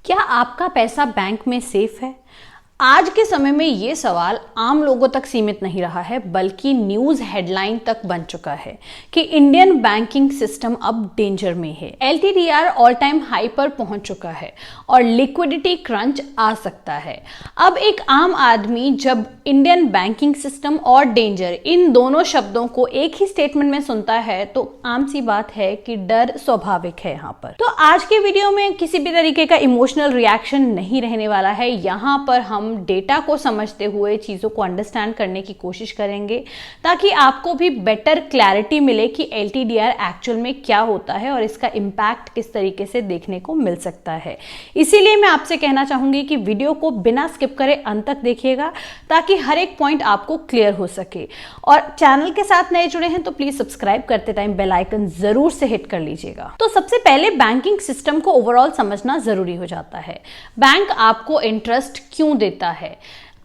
क्या आपका पैसा बैंक में सेफ है? आज के समय में ये सवाल आम लोगों तक सीमित नहीं रहा है, बल्कि न्यूज़ हेडलाइन तक बन चुका है कि इंडियन बैंकिंग सिस्टम अब डेंजर में है। LTDR ऑल टाइम हाई पर पहुंच चुका है और लिक्विडिटी क्रंच आ सकता है। अब एक आम आदमी जब इंडियन बैंकिंग सिस्टम और डेंजर इन दोनों शब्दों को एक ही स्टेटमेंट में सुनता है तो आम सी बात है कि डर स्वाभाविक है यहाँ पर। तो आज के वीडियो में किसी भी तरीके का इमोशनल रिएक्शन नहीं रहने वाला है। यहाँ पर हम डेटा को समझते हुए चीजों को अंडरस्टैंड करने की कोशिश करेंगे ताकि आपको भी बेटर क्लैरिटी मिले कि LTDR एक्चुअल में क्या होता है और इसका इम्पैक्ट किस तरीके से देखने को मिल सकता है। इसीलिए मैं आपसे कहना चाहूंगी कि वीडियो को बिना स्किप करे अंत तक देखिएगा ताकि हर एक पॉइंट आपको क्लियर हो सके। और चैनल के साथ नए जुड़े हैं तो प्लीज सब्सक्राइब करते टाइम बेल आइकन जरूर से हिट कर लीजिएगा। तो सबसे पहले बैंकिंग सिस्टम को ओवरऑल समझना जरूरी हो जाता है। बैंक आपको इंटरेस्ट क्यों देता है?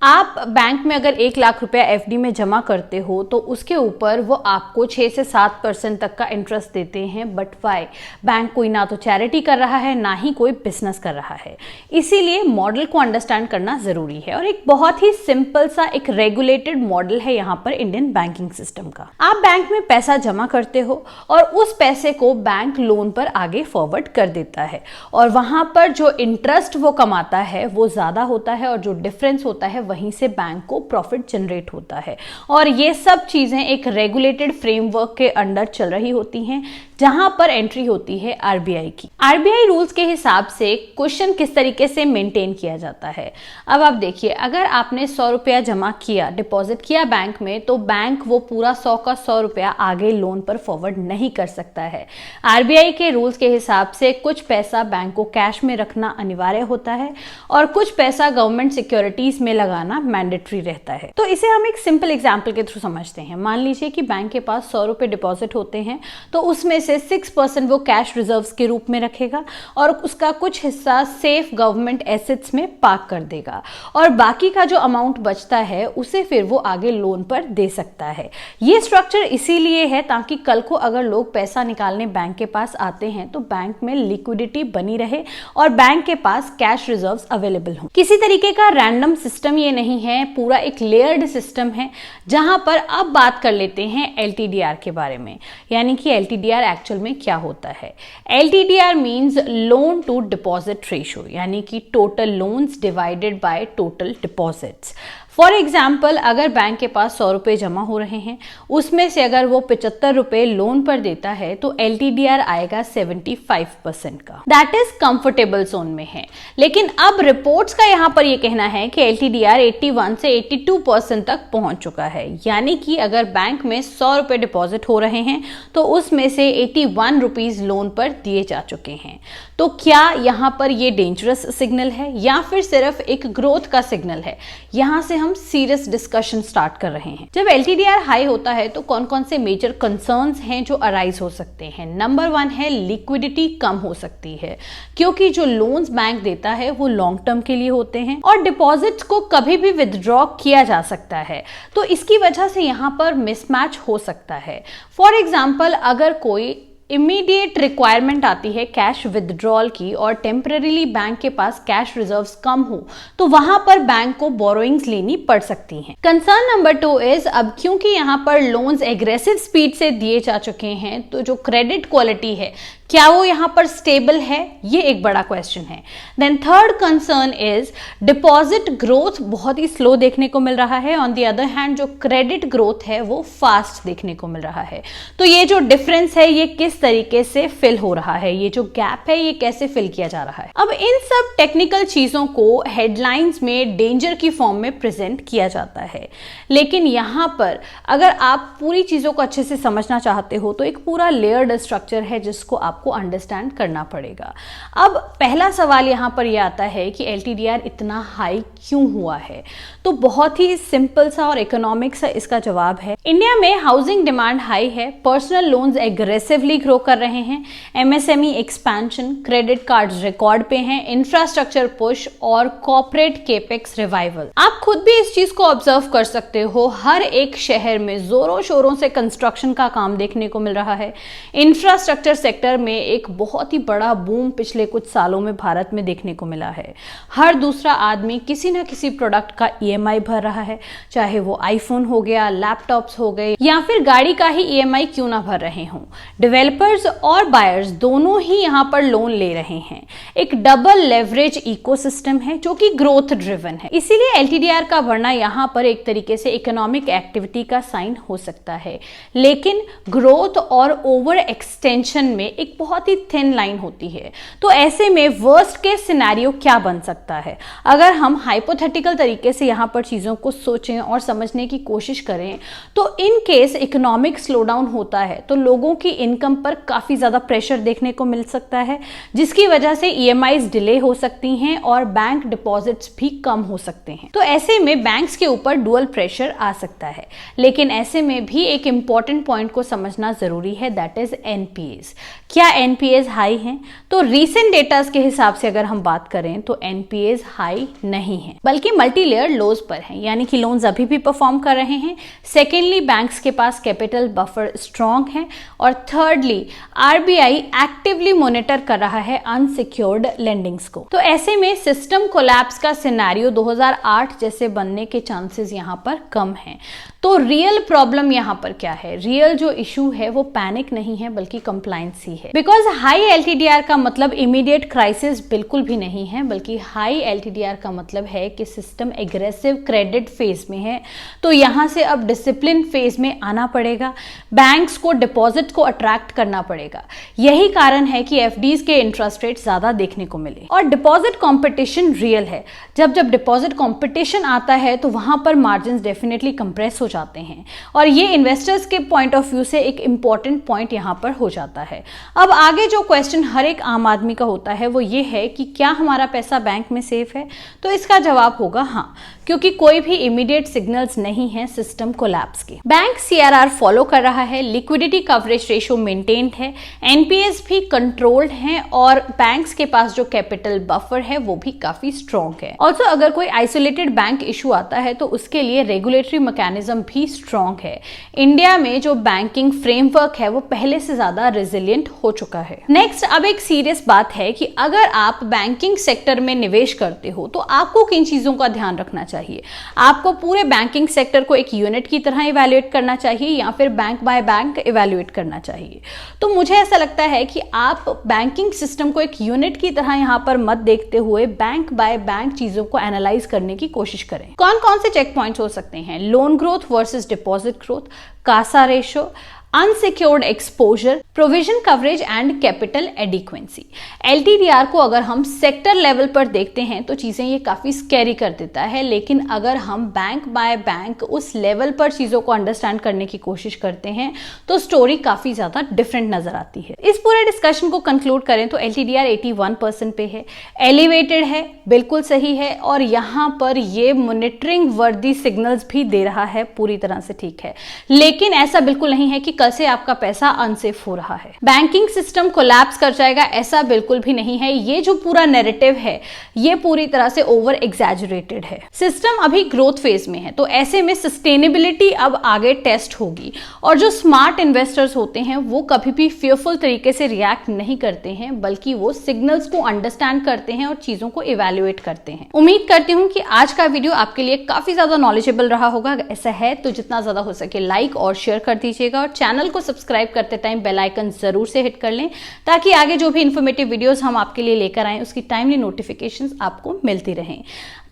आप बैंक में अगर 1 लाख रुपया FD में जमा करते हो तो उसके ऊपर वो आपको 6 से 7% तक का इंटरेस्ट देते हैं। But why? बैंक कोई ना तो चैरिटी कर रहा है ना ही कोई बिजनेस कर रहा है, इसीलिए मॉडल को अंडरस्टैंड करना जरूरी है। और एक बहुत ही सिंपल सा एक रेगुलेटेड मॉडल है यहाँ पर इंडियन बैंकिंग सिस्टम का। आप बैंक में पैसा जमा करते हो और उस पैसे को बैंक लोन पर आगे फॉरवर्ड कर देता है और वहां पर जो इंटरेस्ट वो कमाता है वो ज्यादा होता है और जो डिफरेंस होता है वहीं से बैंक को प्रॉफिट जनरेट होता है। और ये सब चीजें एक रेगुलेटेड फ्रेमवर्क के अंडर चल रही होती हैं जहां पर एंट्री होती है RBI की। RBI रूल्स के हिसाब से क्वेश्चन किस तरीके से मेंटेन किया जाता है। अब आप देखिए, अगर आपने 100 रुपया जमा किया, डिपॉजिट किया बैंक में, तो बैंक वो पूरा 100 का 100 रुपया आगे लोन पर फॉरवर्ड नहीं कर सकता है। RBI के रूल्स के हिसाब से कुछ पैसा बैंक को कैश में रखना अनिवार्य होता है और कुछ पैसा गवर्नमेंट सिक्योरिटीज में लगाना मैंडेटरी रहता है। तो इसे हम एक सिंपल एग्जाम्पल के थ्रू समझते हैं। मान लीजिए कि बैंक के पास 100 रुपए डिपॉजिट होते हैं, तो उसमें से 6% वो कैश रिजर्व्स के रूप में रखेगा और उसका कुछ हिस्सा सेफ गवर्नमेंट एसेट्स में पार्क कर देगा और बाकी का जो अमाउंट बचता है उसे फिर वो आगे लोन पर दे सकता है। ये स्ट्रक्चर इसीलिए है ताकि कल को अगर लोग पैसा निकालने बैंक के पास आते हैं तो बैंक में लिक्विडिटी बनी रहे और बैंक के पास कैश रिजर्व्स अवेलेबल हो। किसी तरीके का रैंडम सिस्टम ये नहीं है, पूरा एक लेयर्ड सिस्टम है। जहां पर अब बात कर लेते हैं LTDR के बारे में, यानी कि LTDR एक्चुअल में क्या होता है। LTDR means loan to deposit ratio, यानी कि total loans divided by total deposits. For example, अगर बैंक के पास 100 रुपए जमा हो रहे हैं, उसमें से अगर वो 75 रुपए लोन पर देता है तो LTDR आएगा 75% का। दैट इज कंफर्टेबल जोन में है। लेकिन अब रिपोर्ट्स का यहाँ पर ये कहना है कि LTDR 81 से 82% तक पहुंच चुका है। यानी कि अगर बैंक में 100 रुपए डिपॉजिट हो रहे हैं तो उसमें से 81 रुपीज लोन पर दिए जा चुके हैं। तो क्या यहाँ पर ये डेंजरस सिग्नल है या फिर सिर्फ एक ग्रोथ का सिग्नल है? यहाँ से हम सीरियस डिस्कशन स्टार्ट कर रहे हैं। जब LTDR हाई होता है तो कौन कौन से मेजर कंसर्न्स हैं जो अराइज हो सकते हैं। नंबर 1 है लिक्विडिटी कम हो सकती है, क्योंकि जो लोन्स बैंक देता है वो लॉन्ग टर्म के लिए होते हैं और डिपॉजिट्स को कभी भी विदड्रॉ किया जा सकता है, तो इसकी वजह से यहाँ पर मिसमैच हो सकता है। फॉर एग्जाम्पल, अगर कोई इमीडिएट रिक्वायरमेंट आती है कैश विदड्रॉल की और टेम्पररीली बैंक के पास कैश रिजर्व्स कम हो तो वहां पर बैंक को बोरोइंग्स लेनी पड़ सकती हैं। कंसर्न नंबर 2 इज, अब क्योंकि यहाँ पर लोन्स एग्रेसिव स्पीड से दिए जा चुके हैं तो जो क्रेडिट क्वालिटी है क्या वो यहाँ पर स्टेबल है, ये एक बड़ा क्वेश्चन है। Then third concern is deposit growth बहुत ही स्लो देखने को मिल रहा है, ऑन द अदर हैंड जो क्रेडिट ग्रोथ है वो फास्ट देखने को मिल रहा है। तो ये जो डिफरेंस है ये किस तरीके से फिल हो रहा है, ये जो गैप है ये कैसे फिल किया जा रहा है। अब इन सब टेक्निकल चीजों को हेडलाइंस में डेंजर की फॉर्म में प्रेजेंट किया जाता है, लेकिन यहाँ पर अगर आप पूरी चीजों को अच्छे से समझना चाहते हो तो एक पूरा लेयर्ड स्ट्रक्चर है जिसको आपको अंडरस्टैंड करना पड़ेगा। अब पहला सवाल यहाँ पर यह आता है कि LTDR इतना हाई क्यों हुआ है। तो बहुत ही सिंपल सा और इकोनॉमिक सा इसका जवाब है। इंडिया में हाउसिंग डिमांड हाई है, पर्सनल लोन्स एग्रेसिवली ग्रो कर रहे हैं, MSME expansion, credit cards record पे हैं, इंफ्रास्ट्रक्चर पुश और कॉर्पोरेट केपेक्स रिवाइवल। आप खुद भी इस चीज को ऑब्जर्व कर सकते हो, हर एक शहर में जोरों शोरों से कंस्ट्रक्शन का काम देखने को मिल रहा है। इंफ्रास्ट्रक्चर सेक्टर में एक बहुत ही बड़ा बूम पिछले कुछ सालों में भारत में देखने को मिला है। हर दूसरा आदमी किसी ना किसी प्रोडक्ट का ईएमआई भर रहा है, चाहे वो आईफोन हो गया, लैपटॉप्स हो गए या फिर गाड़ी का ही ईएमआई क्यों ना भर रहे हों। डेवलपर्स और बायर्स दोनों ही यहाँ पर लोन ले रहे हैं। एक डबल लेवरेज इकोसिस्टम है जो कि ग्रोथ ड्रिवन है। इसीलिए एलटीडीआर का बढ़ना यहाँ पर एक तरीके से इकोनॉमिक एक्टिविटी का साइन हो सकता है, लेकिन ग्रोथ और ओवर एक्सटेंशन में एक बहुत ही थिन लाइन होती है। तो ऐसे में वर्स्ट केस सिनेरियो क्या बन सकता है? अगर हम हाइपोथेटिकल तरीके से यहाँ पर चीजों को सोचें और समझने की कोशिश करें तो इन केस इकोनॉमिक स्लोडाउन होता है तो लोगों की इनकम पर काफी ज्यादा प्रेशर देखने को मिल सकता है, जिसकी वजह से ईएमआईज डिले हो सकती हैं और बैंक डिपॉजिट्स भी कम हो सकते हैं। तो ऐसे में बैंक्स के ऊपर डुअल प्रेशर आ सकता है। लेकिन ऐसे में भी एक इंपॉर्टेंट पॉइंट को समझना जरूरी है, दैट इज एनपीएस। क्या एनपीएस हाई हैं? तो रीसेंट डेटा के हिसाब से अगर हम बात करें तो एनपीएस हाई नहीं है, बल्कि मल्टी लेयर लोज पर है, यानी कि लोन्स अभी भी परफॉर्म कर रहे हैं। सेकेंडली, बैंक्स के पास कैपिटल बफर स्ट्रॉन्ग है और थर्डली, आरबीआई एक्टिवली मॉनिटर कर रहा है अनसिक्योर्ड लेंडिंग्स को। तो ऐसे में सिस्टम कोलैप्स का सिनेरियो 2008 जैसे बनने के चांसेस यहाँ पर कम हैं। तो रियल प्रॉब्लम यहाँ पर क्या है? रियल जो इशू है वो पैनिक नहीं है बल्कि कंप्लायंस ही है। बिकॉज हाई एलटीडीआर का मतलब इमीडिएट क्राइसिस बिल्कुल भी नहीं है, बल्कि हाई एलटीडीआर का मतलब है कि सिस्टम एग्रेसिव क्रेडिट फेज में है। तो यहाँ से अब डिसिप्लिन फेज में आना पड़ेगा, बैंक्स को डिपॉजिट को अट्रैक्ट करना पड़ेगा। यही कारण है कि एफडीज के इंटरेस्ट रेट ज्यादा देखने को मिले और डिपॉजिट कॉम्पिटिशन रियल है। जब डिपॉजिट कॉम्पिटिशन आता है तो वहां पर मार्जिन डेफिनेटली कंप्रेस हो जाते हैं और ये इन्वेस्टर्स के पॉइंट ऑफ व्यू से एक इंपॉर्टेंट पॉइंट यहां पर हो जाता है। अब आगे जो क्वेश्चन हर एक आम आदमी का होता है वो ये है कि क्या हमारा पैसा बैंक में सेफ है? तो इसका जवाब होगा हाँ, क्योंकि कोई भी इमीडिएट सिग्नल्स नहीं है सिस्टम कोलैप्स के। बैंक सीआरआर फॉलो कर रहा है, लिक्विडिटी कवरेज रेशियो मेंटेन्ड है, एनपीएस भी कंट्रोल्ड है और बैंक्स के पास जो कैपिटल बफर है वो भी काफी स्ट्रॉन्ग है। ऑल्सो अगर कोई आइसोलेटेड बैंक इशू आता है तो उसके लिए रेगुलेटरी मैकेनिज्म भी स्ट्रॉन्ग है। इंडिया में जो बैंकिंग फ्रेमवर्क है वो पहले से ज्यादा रेजिलिएंट हो चुका है। नेक्स्ट, अब एक सीरियस बात है कि अगर आप बैंकिंग सेक्टर में निवेश करते हो तो आपको किन चीजों का ध्यान रखना चाहिए। आपको पूरे बैंकिंग सेक्टर को एक यूनिट की तरह इवैल्यूएट करना चाहिए या फिर बैंक बाय बैंक इवैल्यूएट करना चाहिए। तो मुझे ऐसा लगता है कि आप बैंकिंग सिस्टम को एक यूनिट की तरह यहाँ पर मत देखते हुए बैंक बाय बैंक चीजों को एनालाइज करने की कोशिश करें। कौन कौन से चेक पॉइंट्स हो सकते हैं? Loan growth versus deposit growth, CASA ratio, unsecured exposure, provision coverage and capital adequacy. LTDR को अगर हम सेक्टर लेवल पर देखते हैं तो चीजें ये काफी स्कैरी कर देता है, लेकिन अगर हम बैंक बाय बैंक उस लेवल पर चीजों को अंडरस्टैंड करने की कोशिश करते हैं तो स्टोरी काफी ज्यादा डिफरेंट नजर आती है। इस पूरे डिस्कशन को कंक्लूड करें तो एलटीडीआर 81% पे है, एलिवेटेड है, बिल्कुल सही है और यहाँ पर ये मॉनिटरिंग वर्दी सिग्नल्स भी दे रहा है, पूरी तरह से ठीक है। लेकिन ऐसा बिल्कुल नहीं है कि कल से आपका पैसा अनसेफ हो रहा है, बैंकिंग सिस्टम कोलैप्स कर जाएगा, ऐसा बिल्कुल भी नहीं है। ये जो पूरा नैरेटिव है ये पूरी तरह से ओवर एग्जैजरेटेड है। सिस्टम अभी ग्रोथ फेज में है तो ऐसे में सस्टेनेबिलिटी अब आगे टेस्ट होगी और जो स्मार्ट इन्वेस्टर्स होते हैं वो कभी भी फियरफुल तरीके से रिएक्ट नहीं करते हैं, बल्कि वो सिग्नल्स को अंडरस्टैंड करते हैं और चीजों को इवैल्यूएट करते हैं। उम्मीद करती हूँ कि आज का वीडियो आपके लिए काफी ज्यादा नॉलेजेबल रहा होगा। ऐसा है तो जितना ज्यादा हो सके लाइक और शेयर कर दीजिएगा और चैनल को सब्सक्राइब करते टाइम बेल आइकन जरूर से हिट कर लें ताकि आगे जो भी इंफॉर्मेटिव वीडियोस हम आपके लिए लेकर आएं उसकी टाइमली नोटिफिकेशंस आपको मिलती रहें।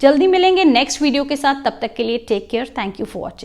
जल्दी मिलेंगे नेक्स्ट वीडियो के साथ, तब तक के लिए take care, thank you for watching.